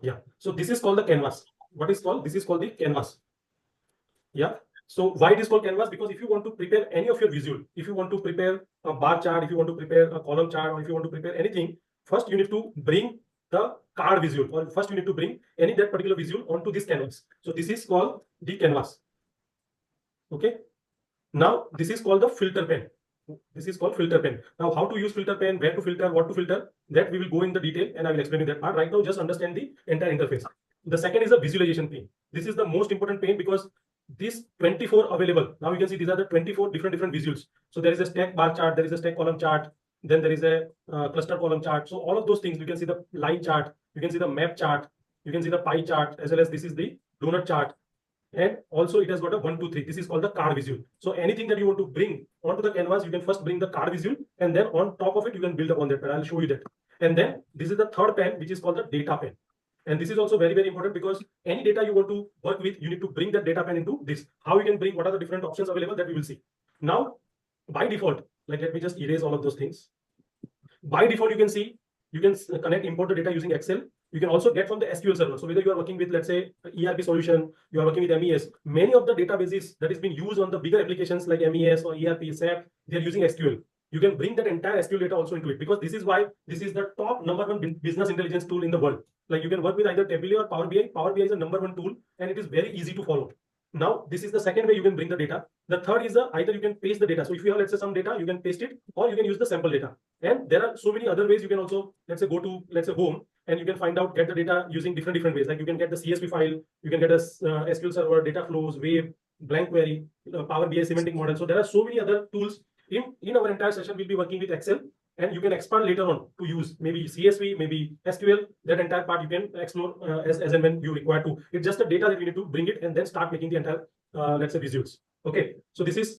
Yeah. So this is called the canvas. What is called? This is called the canvas. Yeah. So why it is called canvas? Because if you want to prepare any of your visual, if you want to prepare a bar chart, if you want to prepare a column chart, or if you want to prepare anything, first you need to bring the card visual, or first you need to bring any that particular visual onto this canvas. So this is called the canvas. Okay. Now this is called the filter pen. This is called filter pen. Now how to use filter pen, where to filter, what to filter, that we will go in the detail and I will explain you that part. Right now just understand the entire interface. The second is a visualization pane. This is the most important pane because these 24 available. Now you can see these are the 24 different visuals. So there is a stack bar chart, there is a stack column chart, then there is a cluster column chart. So all of those things, you can see the line chart, you can see the map chart, you can see the pie chart, as well as this is the donut chart. And also it has got a 1, 2, 3. This is called the card visual. So anything that you want to bring onto the canvas, you can first bring the card visual, and then on top of it, you can build upon that. But I'll show you that. And then this is the third pen, which is called the data pen. And this is also very important because any data you want to work with, you need to bring that data pen into this. How you can bring, what are the different options available, that we will see. Now, by default, like let me just erase all of those things. By default, you can see, you can connect, import the data using Excel. You can also get from the SQL server. So whether you are working with, let's say, ERP solution, you are working with MES, many of the databases that is being used on the bigger applications like MES or ERP, SAP, they are using SQL. You can bring that entire SQL data also into it, because this is why this is the top #1 business intelligence tool in the world. Like you can work with either Tableau or Power BI. Power BI is the #1 tool, and it is very easy to follow. Now, this is the second way you can bring the data. The third is either you can paste the data. So if you have, let's say, some data, you can paste it, or you can use the sample data. And there are so many other ways. You can also, let's say, go to, let's say, home, and you can find out, get the data using different ways. Like you can get the CSV file, you can get a SQL server, data flows, wave, blank query, Power BI semantic model. So there are so many other tools. In our entire session, we'll be working with Excel, and you can expand later on to use maybe CSV, maybe SQL. That entire part you can explore as and when you require to. It's just the data that we need to bring it and then start making the entire, let's say, visuals. Okay, so this is